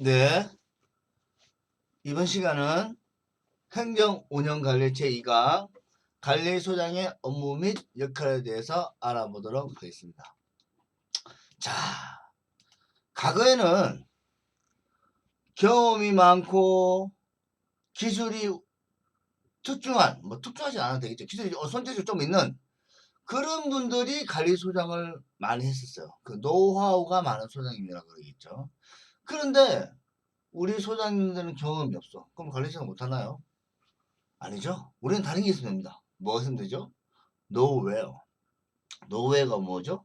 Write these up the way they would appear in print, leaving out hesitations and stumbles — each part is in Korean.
네, 이번 시간은 행정운영관리 제2강 관리소장의 업무 및 역할에 대해서 알아보도록 하겠습니다. 자, 과거에는 경험이 많고 기술이 특중하지 않아도 되겠죠. 기술이 손재주 좀 있는 그런 분들이 관리소장을 많이 했었어요. 그 노하우가 많은 소장님이라고 그러겠죠. 그런데 우리 소장님들은 경험이 없어. 그럼 관리소장 못하나요? 아니죠. 우리는 다른 게 있으면 됩니다. 뭐가 있으면 되죠? nowhere. nowhere가 뭐죠?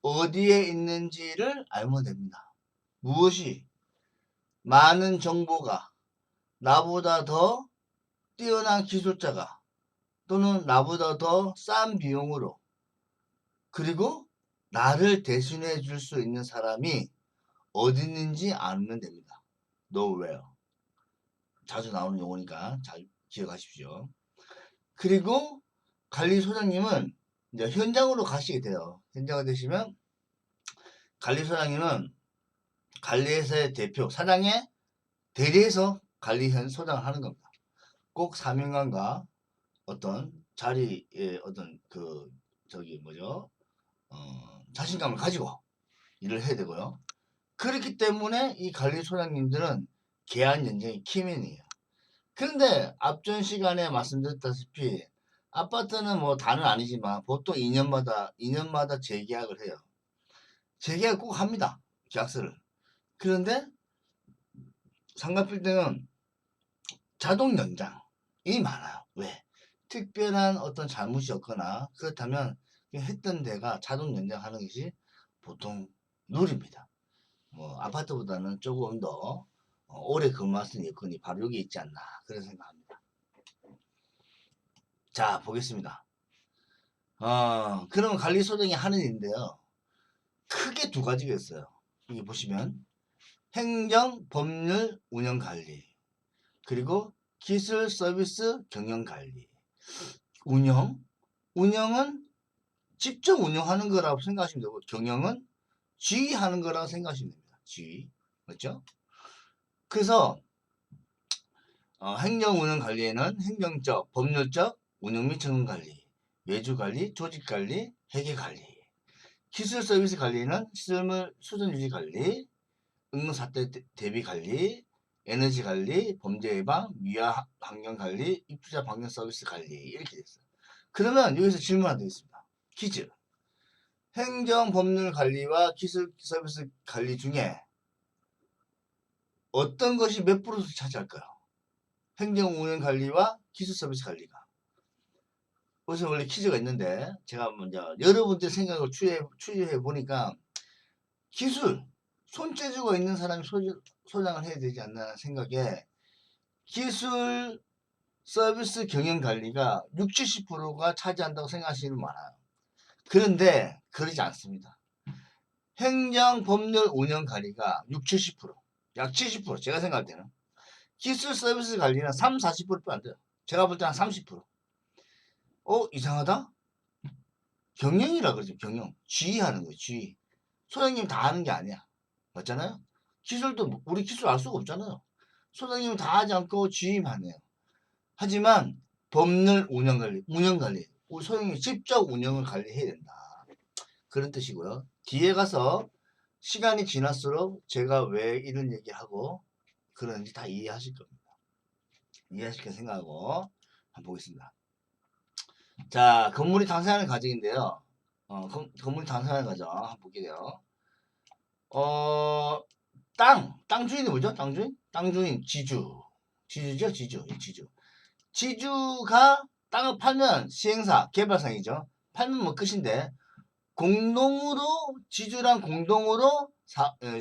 어디에 있는지를 알면 됩니다. 무엇이 많은 정보가 나보다 더 뛰어난 기술자가 또는 나보다 더 싼 비용으로 그리고 나를 대신해 줄 수 있는 사람이 어디 있는지 알면 됩니다. nowhere. 자주 나오는 용어니까 잘 기억하십시오. 그리고 관리소장님은 이제 현장으로 가시게 돼요. 현장에 되시면 관리소장님은 관리회사의 대표, 사장의 대리해서 관리소장을 하는 겁니다. 꼭 사명감과 어떤 자리에 어떤 자신감을 가지고 일을 해야 되고요. 그렇기 때문에 이 관리소장님들은 계약 연장의 키맨이에요. 그런데 앞전 시간에 말씀드렸다시피 아파트는 뭐 다는 아니지만 보통 2년마다 재계약을 해요. 재계약 꼭 합니다. 계약서를. 그런데 상가빌딩은 자동 연장이 많아요. 왜? 특별한 어떤 잘못이 없거나 그렇다면 했던 데가 자동 연장하는 것이 보통 룰입니다. 뭐 아파트보다는 조금 더 오래 근무할 수 있는 여건이 바로 여기 있지 않나 그런 생각합니다. 자 보겠습니다. 그러면 관리소장이 하는 일인데요. 크게 두 가지가 있어요. 여기 보시면 행정, 법률, 운영관리 그리고 기술, 서비스, 경영관리. 운영은 직접 운영하는 거라고 생각하시면 되고 경영은 지휘하는 거라고 생각하시면 됩니다. 지휘. 맞죠? 그래서 행정운영관리에는 행정적, 법률적, 운영 및 적응관리, 외주관리, 조직관리, 회계관리 기술 서비스 관리는 시설물 수준 유지 관리, 응사태 대비 관리, 에너지 관리, 범죄 예방, 미화 환경 관리, 입주자 방역 서비스 관리 이렇게 됐어요. 그러면 여기서 질문 하나 드리겠습니다. 퀴즈. 행정 법률 관리와 기술 서비스 관리 중에 어떤 것이 몇 프로씩 차지할까요? 행정 운영 관리와 기술 서비스 관리가. 그래서 원래 퀴즈가 있는데 제가 먼저 여러분들 생각을 추리해 보니까 기술 손재주가 있는 사람이 소장을 해야 되지 않나 생각에 기술 서비스 경영 관리가 60, 70%가 차지한다고 생각하시는 분 많아요. 그런데 그러지 않습니다. 행정, 법률, 운영 관리가 60, 70%, 약 70% 제가 생각할 때는 기술 서비스 관리는 3, 40%밖에 안 돼요. 제가 볼 때는 30%. 이상하다? 경영이라 그러죠. 경영. 지휘하는 거예요. 지휘. 소장님 다 하는 게 아니야. 맞잖아요? 기술도 우리 기술 알 수가 없잖아요. 소장님은 다 하지 않고 지휘만 해요. 하지만 법률 운영관리. 우리 소장님이 직접 운영을 관리해야 된다. 그런 뜻이고요. 뒤에 가서 시간이 지날수록 제가 왜 이런 얘기하고 그런지 다 이해하실 겁니다. 이해하실 거 생각하고 한번 보겠습니다. 자, 건물이 탄생하는 과정인데요. 건물이 탄생하는 과정 한번 볼게요. 땅 주인이 뭐죠? 땅 주인? 땅 주인 지주. 지주죠? 지주. 지주가 땅을 팔면 시행사, 개발상이죠. 팔면 뭐 끝인데 공동으로 지주랑 공동으로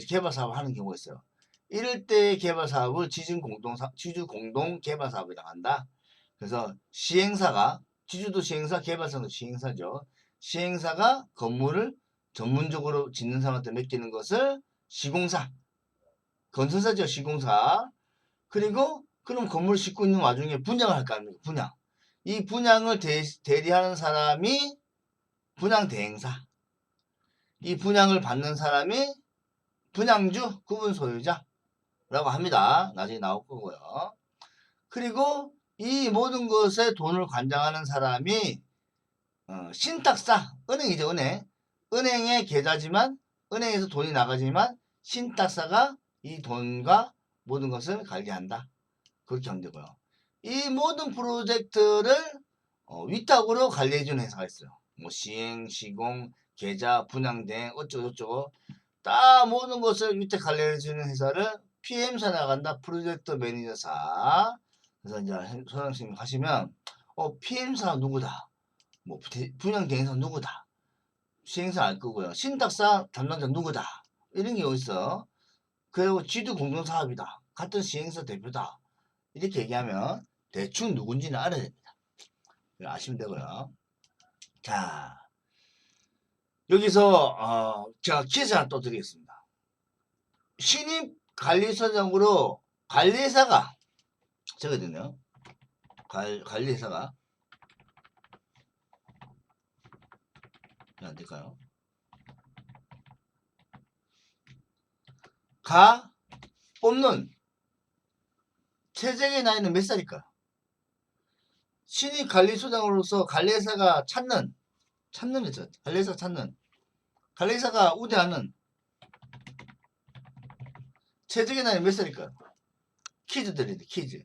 개발 사업을 하는 경우가 있어요. 이럴 때 개발 사업을 지주 공동 개발 사업이라고 한다. 그래서 시행사가 지주도 시행사, 개발사도 시행사죠. 시행사가 건물을 전문적으로 짓는 사람한테 맡기는 것을 시공사, 건설사죠. 시공사. 그리고 그럼 건물 짓고 있는 와중에 분양을 할 거 아닙니까? 분양. 이 분양을 대리하는 사람이 분양 대행사. 이 분양을 받는 사람이 분양주, 구분 소유자. 라고 합니다. 나중에 나올 거고요. 그리고 이 모든 것에 돈을 관장하는 사람이 신탁사, 은행이죠. 은행의 계좌지만 은행에서 돈이 나가지만 신탁사가 이 돈과 모든 것을 관리한다. 그렇게 하면 되고요. 이 모든 프로젝트를 위탁으로 관리해주는 회사가 있어요. 뭐 시행, 시공, 계좌, 분양대행 어쩌고저쩌고 다 모든 것을 위탁 관리해주는 회사를 PM사 나간다. 프로젝트 매니저사. 그래서 이제 소장님 하시면 PM사 누구다. 뭐 분양대행사 누구다. 시행사 알 거고요. 신탁사 담당자 누구다. 이런 게 있어. 그리고 지도 공동사업이다. 같은 시행사 대표다. 이렇게 얘기하면 대충 누군지는 알아야 됩니다. 아시면 되고요. 자, 여기서 제가 퀴즈 하나 또 드리겠습니다. 신입 관리소장으로 관리사가 저거든요. 관리사가 안 될까요? 뽑는 최적의 나이는 몇 살일까요? 신입 관리소장으로서 관리사가 찾는 거죠. 관리사가 우대하는 최적의 나이는 몇 살일까요? 퀴즈 드립니다. 퀴즈.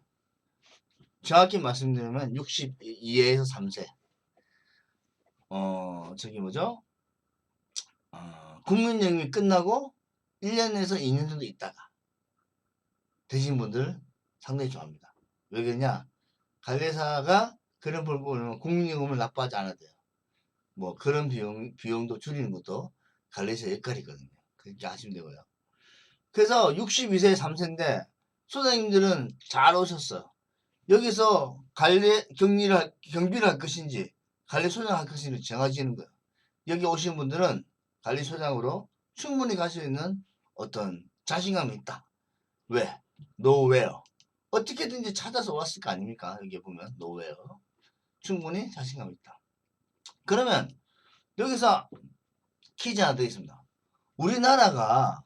정확히 말씀드리면 62에서 3세. 저기 뭐죠? 국민연금이 끝나고 1년에서 2년 정도 있다가 되신 분들 상당히 좋아합니다. 왜 그러냐? 관리사가 그런 부분을 국민연금을 납부하지 않아도 돼요. 뭐 그런 비용도 줄이는 것도 관리사의 역할이거든요. 그렇게 하시면 되고요. 그래서 62세 3세인데 소장님들은 잘 오셨어요. 여기서 경비를 할 것인지 관리소장 할 것인지 정해지는 거예요. 여기 오신 분들은 관리소장으로 충분히 갈 수 있는 어떤 자신감이 있다. 왜? 노웨어. 어떻게든지 찾아서 왔을 거 아닙니까? 여기 보면 노웨어. 충분히 자신감이 있다. 그러면 여기서 퀴즈 하나 더 있습니다. 우리나라가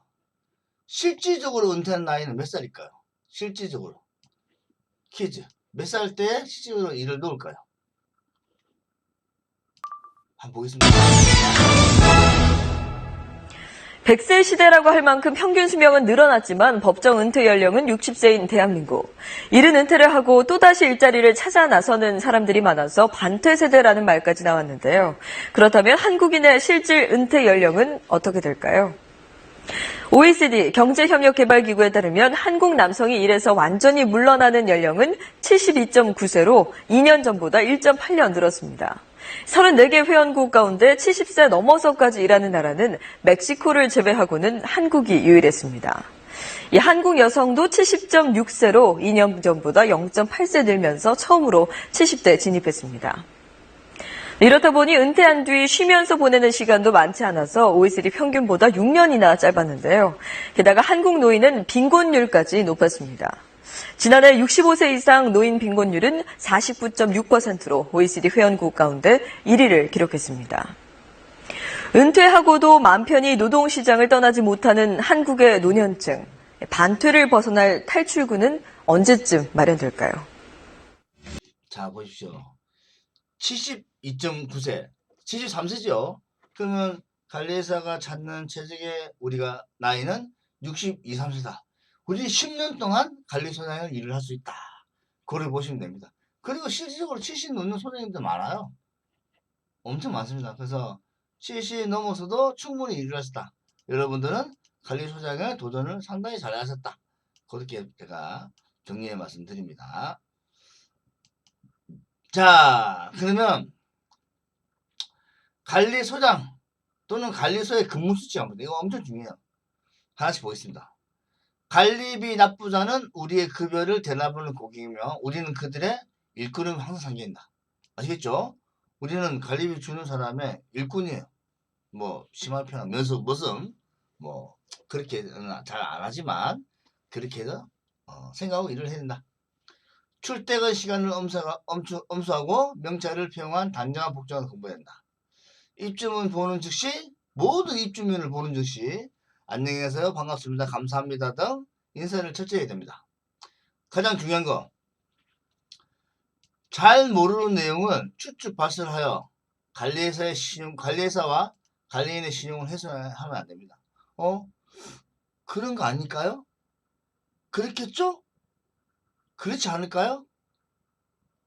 실질적으로 은퇴한 나이는 몇 살일까요? 실질적으로. 퀴즈. 몇 살 때 실질적으로 일을 놓을까요? 한번 보겠습니다. 100세 시대라고 할 만큼 평균 수명은 늘어났지만 법정 은퇴 연령은 60세인 대한민국. 이른 은퇴를 하고 또다시 일자리를 찾아 나서는 사람들이 많아서 반퇴 세대라는 말까지 나왔는데요. 그렇다면 한국인의 실질 은퇴 연령은 어떻게 될까요? OECD 경제협력개발기구에 따르면 한국 남성이 일에서 완전히 물러나는 연령은 72.9세로 2년 전보다 1.8년 늘었습니다. 34개 회원국 가운데 70세 넘어서까지 일하는 나라는 멕시코를 제외하고는 한국이 유일했습니다. 이 한국 여성도 70.6세로 2년 전보다 0.8세 늘면서 처음으로 70대 진입했습니다. 이렇다 보니 은퇴한 뒤 쉬면서 보내는 시간도 많지 않아서 OECD 평균보다 6년이나 짧았는데요. 게다가 한국 노인은 빈곤율까지 높았습니다. 지난해 65세 이상 노인 빈곤율은 49.6%로 OECD 회원국 가운데 1위를 기록했습니다. 은퇴하고도 맘 편히 노동시장을 떠나지 못하는 한국의 노년층. 반퇴를 벗어날 탈출구는 언제쯤 마련될까요? 자, 보십시오. 72.9세, 73세죠. 그러면 관리사가 찾는 최적의 우리가 나이는 62, 3세다. 우리 10년 동안 관리소장을 일을 할 수 있다. 그걸 보시면 됩니다. 그리고 실질적으로 70 넘는 소장님들 많아요. 엄청 많습니다. 그래서 70 넘어서도 충분히 일을 하셨다. 여러분들은 관리소장의 도전을 상당히 잘 하셨다. 그렇게 제가 정리해 말씀드립니다. 자, 그러면 관리소장 또는 관리소의 근무수칙입니다. 이거 엄청 중요해요. 하나씩 보겠습니다. 관리비 납부자는 우리의 급여를 대납하는 고객이며 우리는 그들의 일꾼을 항상 상기한다. 아시겠죠? 우리는 관리비 주는 사람의 일꾼이에요. 뭐 심한 표현 무슨 뭐 그렇게 잘 안 하지만 그렇게 해서 생각하고 일을 해야 된다. 출퇴근 시간을 엄수하고 명찰을 표용한 단정한 복장을 공부해야 된다. 입주민 보는 즉시 모든 입주민을 보는 즉시 안녕히 계세요, 반갑습니다, 감사합니다 등 인사를 철저히 해야 됩니다. 가장 중요한 거, 잘 모르는 내용은 추측발설하여 관리회사와 관리인의 신용을 훼손하면 안 됩니다. 그런 거 아닐까요? 그렇겠죠? 그렇지 않을까요?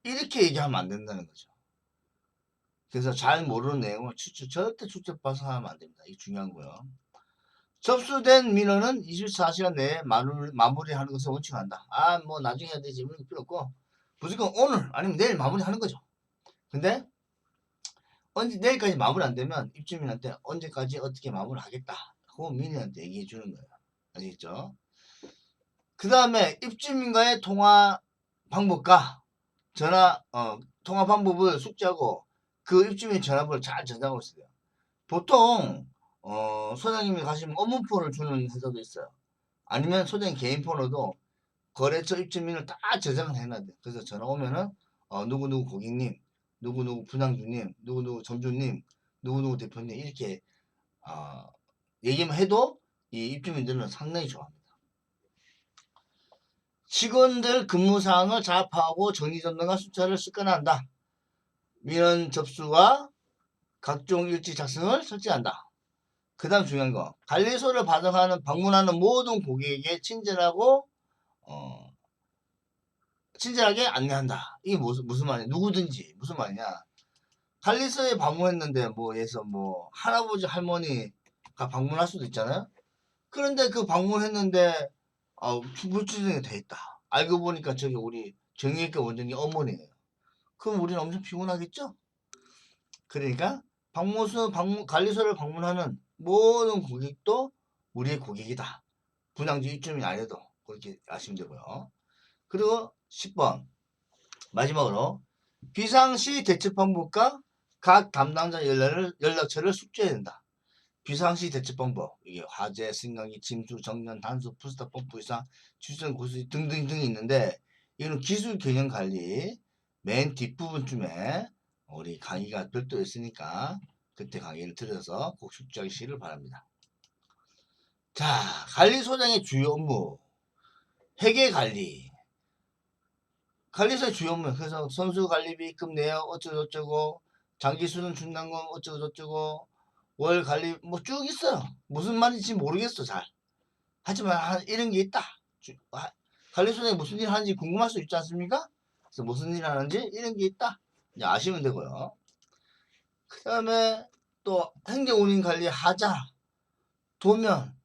이렇게 얘기하면 안 된다는 거죠. 그래서 잘 모르는 내용을 절대 추측발설하면 안 됩니다. 이게 중요한 거요. 접수된 민원은 24시간 내에 마무리하는 것을 원칙한다. 뭐 나중에 해야 되지 이런 거 필요 없고 무조건 오늘 아니면 내일 마무리하는 거죠. 근데 내일까지 마무리 안 되면 입주민한테 언제까지 어떻게 마무리하겠다 하고 민원한테 얘기해 주는 거예요. 아시겠죠? 그 다음에 입주민과의 통화 방법과 통화 방법을 숙지하고 그 입주민 전화번호를 잘 저장하고 있어요. 보통 소장님이 가시면 업무폰을 주는 회사도 있어요. 아니면 소장님 개인 폰으로도 거래처 입주민을 다 저장을 해놔야 돼요. 그래서 전화 오면은 누구누구 고객님, 누구누구 분양주님, 누구누구 점주님, 누구누구 대표님 이렇게 얘기만 해도 이 입주민들은 상당히 좋아합니다. 직원들 근무사항을 잘 파악하고 정리전등과 숫자를 습관화한다. 민원 접수와 각종 일지 작성을 설치한다. 그 다음 중요한 거, 관리소를 방문하는 모든 고객에게 친절하게 안내한다. 이게 무슨 말이야? 누구든지 무슨 말이냐? 관리소에 방문했는데 할아버지 할머니가 방문할 수도 있잖아요. 그런데 그 방문했는데 불출석이 돼 있다. 알고 보니까 저기 우리 정의외과 원장님 어머니예요. 그럼 우리는 엄청 피곤하겠죠? 그러니까 관리소를 방문하는 모든 고객도 우리의 고객이다. 분양주 입주민이 아니어도 그렇게 아시면 되고요. 그리고 10번 마지막으로 비상시 대처방법과 각 담당자 연락처를 숙지해야 된다. 비상시 대처방법, 이게 화재, 승강기, 침수, 정면, 단수, 부스터, 펌프 이상, 주전, 고수 등등등이 있는데 이거는 기술 경영 관리 맨 뒷부분쯤에 우리 강의가 별도 있으니까 그때 강의를 들어서 꼭 숙지하시기를 바랍니다. 자, 관리소장의 주요 업무 회계관리. 관리소의 주요 업무, 그래서 선수관리비 입금 내역 어쩌고저쩌고, 장기수는 준당금 어쩌고저쩌고, 월관리 쭉 있어요. 무슨 말인지 모르겠어 잘. 하지만 이런 게 있다. 관리소장이 무슨 일 하는지 궁금할 수 있지 않습니까? 그래서 무슨 일 하는지 이런 게 있다. 이제 아시면 되고요. 그 다음에 또 행정운임관리 하자, 도면,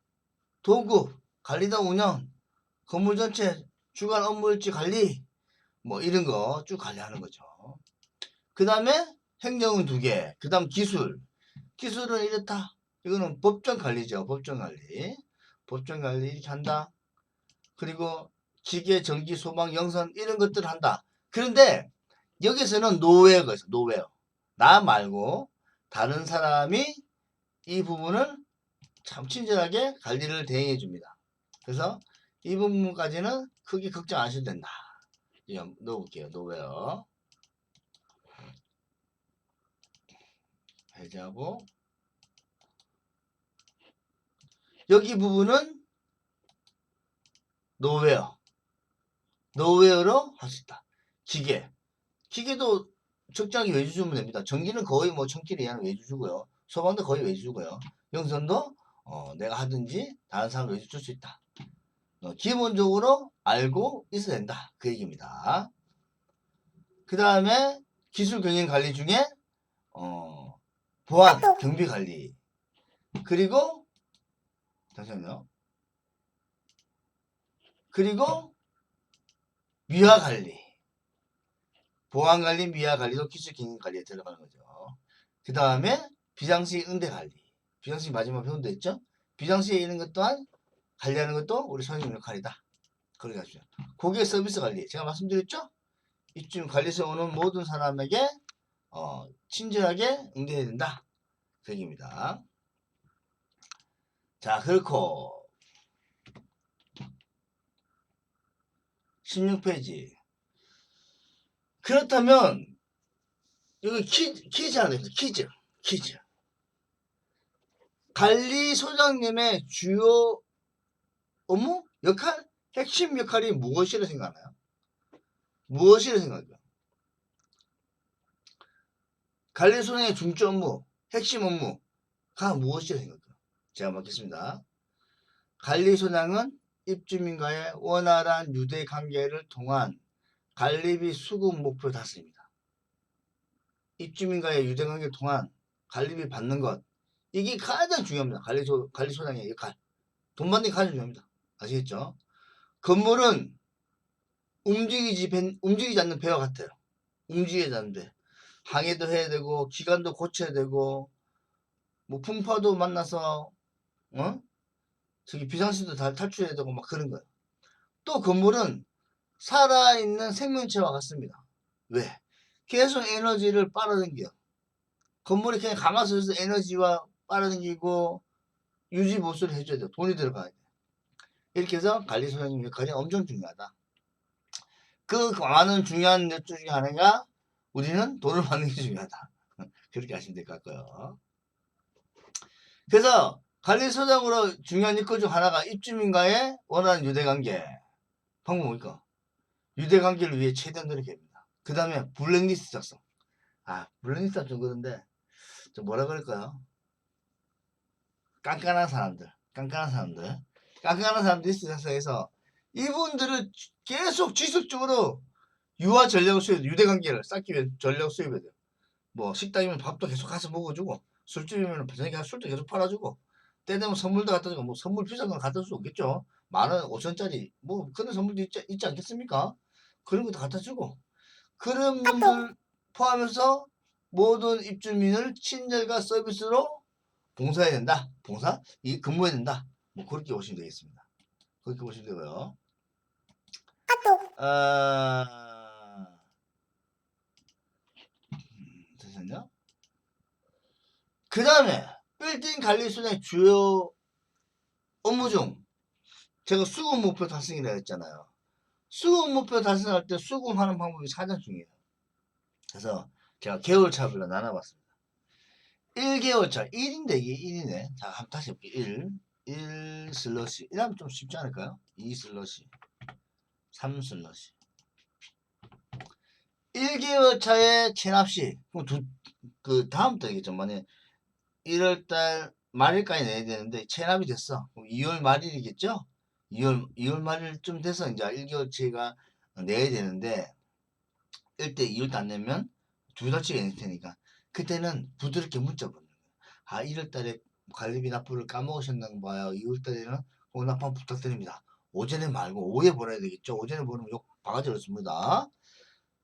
도구, 관리단 운영, 건물 전체 주간 업무일지 관리 이런 거 쭉 관리하는 거죠. 그 다음에 행정은 2개, 그 다음 기술은 이렇다. 이거는 법정관리죠. 법정관리 이렇게 한다. 그리고 기계, 전기, 소방, 영선 이런 것들을 한다. 그런데 여기서는 노웨어가 있어. 노웨어. 나 말고 다른 사람이 이 부분을 참 친절하게 관리를 대행해 줍니다. 그래서 이 부분까지는 크게 걱정 안 하셔도 된다. 넣어볼게요. 노웨어 해제하고 여기 부분은 노웨어로 할 수 있다. 기계도 적당히 외주 주면 됩니다. 전기는 거의 1000km 이하는 외주 주고요. 소방도 거의 외주 주고요. 영선도 내가 하든지 다른 사람 외주 줄 수 있다. 기본적으로 알고 있어야 된다. 그 얘기입니다. 그 다음에 기술 경영 관리 중에 보안, 경비 관리, 그리고 잠시만요. 그리고 미화 관리, 보안 관리, 미화 관리도 기술 경영 관리에 들어가는 거죠. 그 다음에 비상시 응대 관리, 비상시 마지막 배운 데 있죠? 비상시에 있는 것 또한 관리하는 것도 우리 선생님 역할이다. 그렇게 하시죠. 고객 서비스 관리, 제가 말씀드렸죠? 입주민 관리소에 오는 모든 사람에게 친절하게 응대해야 된다. 그 얘기입니다. 자, 그렇고 16페이지. 그렇다면 여기 퀴즈 하나 있어요. 퀴즈. 관리소장님의 주요 업무? 역할? 핵심 역할이 무엇이라 생각하나요? 무엇이라 생각해요? 관리소장의 중점 업무, 핵심 업무가 무엇이라 생각해요? 제가 맞겠습니다. 관리소장은 입주민과의 원활한 유대 관계를 통한 관리비 수급 목표 달성입니다. 입주민과의 유대 관계를 통한 관리비 받는 것, 이게 가장 중요합니다. 관리소장의 역할. 돈 받는 게 가장 중요합니다. 아시겠죠? 건물은 움직이지 않는 배와 같아요. 움직이지 않는 배. 항해도 해야 되고, 기관도 고쳐야 되고, 뭐, 풍파도 만나서, 저기 비상시도 다 탈출해야 되고, 막 그런 거예요. 또 건물은 살아있는 생명체와 같습니다. 왜? 계속 에너지를 빨아당겨요. 건물이 그냥 가만히 서 있어서 에너지와 빨아당기고, 유지 보수를 해줘야 돼요. 돈이 들어가야 돼요. 이렇게 해서 관리소장님 역할이 엄청 중요하다. 그 많은 중요한 것 중에 하나가 우리는 돈을 받는 게 중요하다. 그렇게 하시면 될 것 같고요. 그래서 관리소장으로 중요한 일거 중 하나가 입주민과의 원활한 유대관계. 방법 뭡니까? 유대관계를 위해 최대한 노력해야 됩니다. 그 다음에 블랙리스트 작성. 블랙리스트가 좀 그런데 좀 뭐라 그럴까요? 깐깐한 사람들 리스트 작성해서 이분들을 계속 지속적으로 유아 전략을 수입, 유대관계를 쌓기 위해 전략을 수입해야 돼요. 뭐 식당이면 밥도 계속 가서 먹어주고, 술집이면 저녁에 술도 계속 팔아주고, 때 되면 선물도 갖다 주고, 뭐 선물 비싼 건 갖다 줄 수 없겠죠. 10,000원, 5,000원짜리 뭐 그런 선물도 있지 않겠습니까? 그런 것도 갖다 주고, 그런 분들 포함해서 모든 입주민을 친절과 서비스로 봉사해야 된다. 근무해야 된다. 뭐 그렇게 보시면 되겠습니다. 그렇게 보시면 되고요. 잠시만요. 그 다음에 빌딩 관리소장의 주요 업무 중 제가 수급 목표 달성이라고 했잖아요. 수급 목표 달성할 때 수급하는 방법이 가장 중요해요. 그래서 제가 개월차별로 나눠봤습니다. 1개월차 1인데 이게 1이네. 자, 한번 다시 해볼게요. 1 슬러시 1 하면 좀 쉽지 않을까요? 2 슬러시 3 슬러시 1개월차의 체납시 그 다음 달이겠죠. 만약에 1월달 말일까지 내야 되는데 체납이 됐어. 그럼 2월 말일이겠죠? 2월 말일쯤 돼서 이제 1개월치가 내야 되는데 2월도 안 내면 2달치가 낼 테니까 그때는 부드럽게 문자 보내는 거예요. 1월달에 관리비 납부를 까먹으셨나 봐요. 2월달에는 납부 부탁드립니다. 오전에 말고 오후에 보내야 되겠죠? 오전에 보내면 욕 바가지 넣습니다.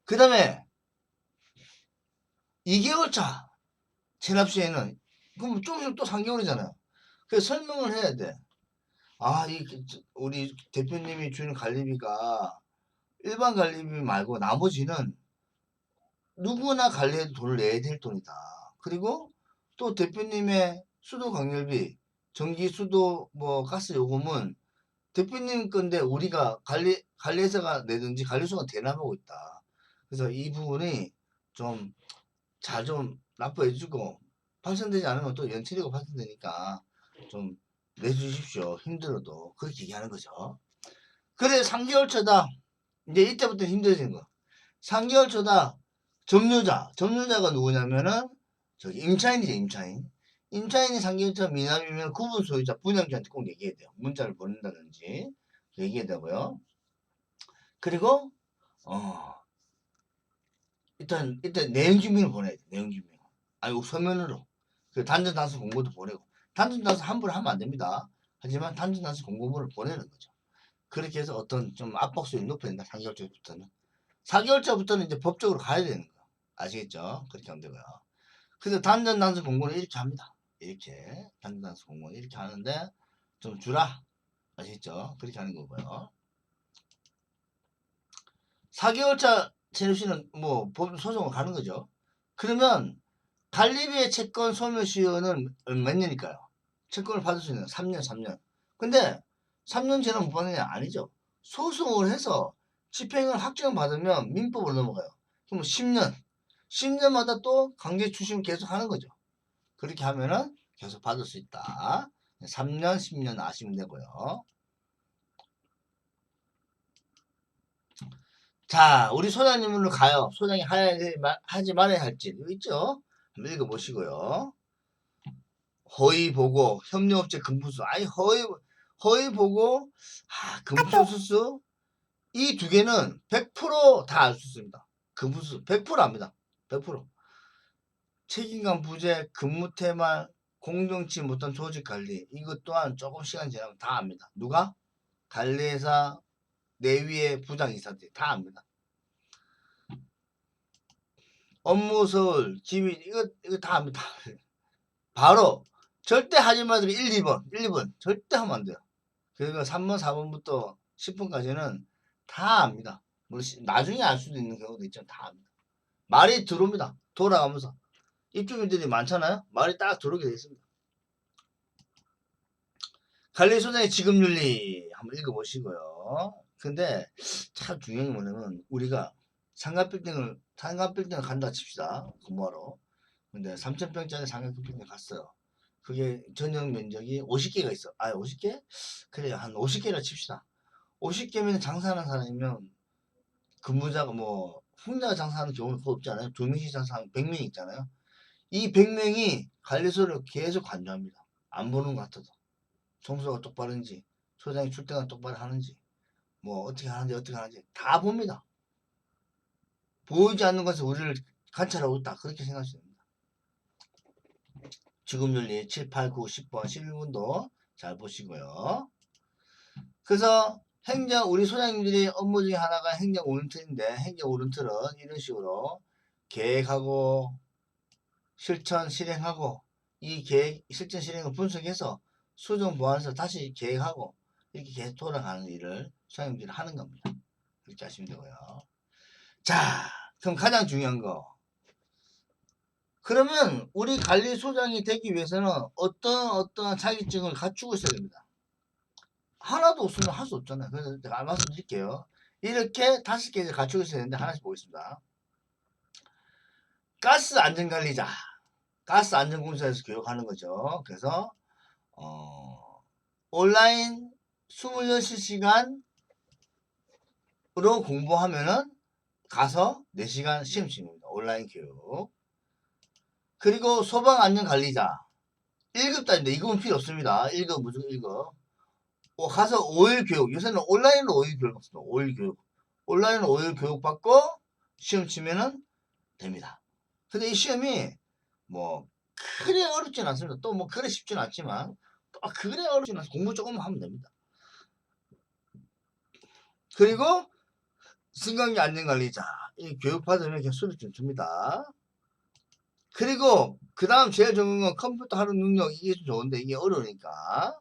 그 다음에 2개월차 체납 시에는 그럼 좀 있으면 또 3개월이잖아요. 그래서 설명을 해야 돼. 우리 대표님이 주는 관리비가 일반 관리비 말고 나머지는 누구나 관리해도 돈을 내야 될 돈이다. 그리고 또 대표님의 수도 관리비, 전기, 수도, 뭐 가스 요금은 대표님 건데 우리가 관리회사가 내든지 관리소가 대납하고 있다. 그래서 이 부분이 좀 잘 좀 납부해주고 발생되지 않으면 또 연체료가 발생되니까 좀 내주십시오. 힘들어도 그렇게 얘기하는 거죠. 그래 3개월 쳐다. 이제 이때부터 힘들어지는 거. 3개월 쳐다. 점유자가 누구냐면은 저기 임차인이죠. 임차인이 3개월 차 미납이면 구분 소유자 분양자한테 꼭 얘기해야 돼요. 문자를 보낸다든지 얘기해야 되고요. 그리고 일단 내용 증명을 보내야 돼. 내용 증명. 아니고 서면으로. 그 단전 단수 공고도 보내고. 단전 단수 함부로 하면 안 됩니다. 하지만 단전 단수 공고문을 보내는 거죠. 그렇게 해서 어떤 좀 압박수를 높여야 된다. 3개월차부터는. 4개월차부터는 이제 법적으로 가야 되는 거. 아시겠죠? 그렇게 하면 되고요. 그래서 단전 단수 공고는 이렇게 합니다. 이렇게 단전 단수 공고는 이렇게 하는데 좀 주라. 아시겠죠? 그렇게 하는 거고요. 4개월차 체납시는 뭐 법 소송을 가는 거죠. 그러면 관리비의 채권 소멸시효는 몇 년일까요? 채권을 받을 수 있는 3년. 근데 3년 전에 못 받느냐? 아니죠. 소송을 해서 집행을 확정받으면 민법으로 넘어가요. 그럼 10년. 10년마다 또 강제 추심을 계속 하는 거죠. 그렇게 하면은 계속 받을 수 있다. 3년, 10년 아시면 되고요. 자, 우리 소장님으로 가요. 소장이 하지 말아야 할지 이거 있죠? 한번 읽어보시고요. 허위 보고 협력업체 금품수. 아니 허위 보고 금품수수 이 두 개는 100% 다 알 수 있습니다. 금품수 100% 압니다. 100%. 책임감 부재, 근무태말, 공정치 못한 조직관리 이것 또한 조금 시간 지나면 다 압니다. 누가? 관리회사 내 위에 부장이사들이 다 압니다. 업무서울, 기밀 이거 다 합니다. 바로 절대 하지 마세요. 1, 2번 절대 하면 안 돼요. 그리고 3번, 4번부터 10번까지는 다 압니다. 물론 나중에 알 수도 있는 경우도 있지만 다 압니다. 말이 들어옵니다. 돌아가면서 입주민들이 많잖아요. 말이 딱 들어오게 돼 있습니다. 관리소장의 지급윤리 한번 읽어보시고요. 근데 참 중요한 게 뭐냐면 우리가 상가빌딩을 간다 칩시다. 근무하러. 근데 3,000평짜리 상가빌딩을 갔어요. 그게 전용 면적이 50개가 있어. 50개? 그래 한 50개라 칩시다. 50개면 장사하는 사람이면 근무자가 뭐 혼자 장사하는 경우는 거의 없잖아요. 2명씩 장사하면 100명이 있잖아요. 이 100명이 관리소를 계속 관조합니다. 안 보는 것 같아도. 청소가 똑바른지, 소장이 출퇴근 똑바로 하는지, 뭐 어떻게 하는지 다 봅니다. 보이지 않는 것을 우리를 관찰하고 있다. 그렇게 생각할 수 있습니다. 지급윤리 7, 8, 9, 10번, 11번도 잘 보시고요. 그래서 우리 소장님들이 업무 중에 하나가 행정 오른틀인데, 행정 오른틀은 이런 식으로 계획하고, 실천, 실행하고, 이 계획, 실천, 실행을 분석해서 수정 보완해서 다시 계획하고, 이렇게 계속 돌아가는 일을 소장님들이 하는 겁니다. 그렇게 하시면 되고요. 자, 그럼 가장 중요한 거. 그러면 우리 관리소장이 되기 위해서는 어떤 자격증을 갖추고 있어야 됩니다. 하나도 없으면 할 수 없잖아요. 그래서 제가 말씀드릴게요. 이렇게 5개 갖추고 있어야 되는데 하나씩 보겠습니다. 가스 안전관리자. 가스 안전공사에서 교육하는 거죠. 그래서 온라인 26시간으로 공부하면은 가서 4시간 시험 치입니다. 온라인 교육. 그리고 소방안전관리자 1급단인데 이건 필요 없습니다. 1급 무조건 1급. 가서 5일 교육. 요새는 온라인으로 5일 교육 없습니다. 5일 교육. 온라인으로 5일 교육 받고 시험 치면은 됩니다. 근데 이 시험이 뭐 그래 어렵진 않습니다. 또 뭐 그래 쉽진 않지만 그래 어렵진 않습니다. 공부 조금만 하면 됩니다. 그리고 승강기 안전관리자 이 교육받으면 그냥 수료증 줍니다. 그리고 그 다음 제일 좋은 건 컴퓨터 하는 능력 이게 좀 좋은데 이게 어려우니까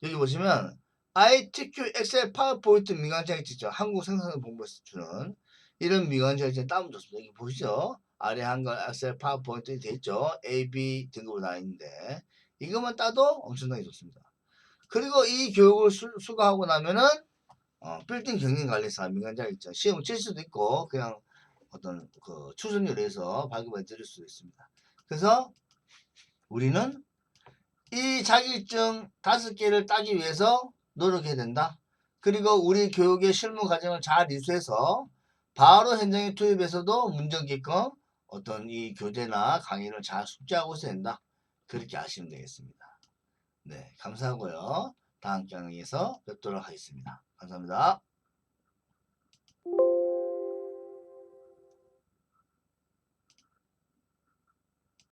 여기 보시면 ITQ, 엑셀, 파워포인트 미관 자격증 있죠. 한국 생산성 본부에서 주는 이런 미관 자격증 따면 좋습니다. 여기 보시죠. 아래 한글, 엑셀, 파워포인트 돼 있죠. A, B 등급으로 나와 있는데 이것만 따도 엄청나게 좋습니다. 그리고 이 교육을 수강하고 나면은 빌딩 경영관리사 민간 자격증 시험을 칠 수도 있고 그냥 어떤 그 추천료에서 발급해 드릴 수도 있습니다. 그래서 우리는 이 자격증 5개를 따기 위해서 노력해야 된다. 그리고 우리 교육의 실무 과정을 잘 이수해서 바로 현장에 투입해서도 문제 없게끔 어떤 이 교재나 강의를 잘 숙지하고 있어야 된다. 그렇게 아시면 되겠습니다. 네, 감사하고요. 다음 강의에서 뵙도록 하겠습니다. 감사합니다.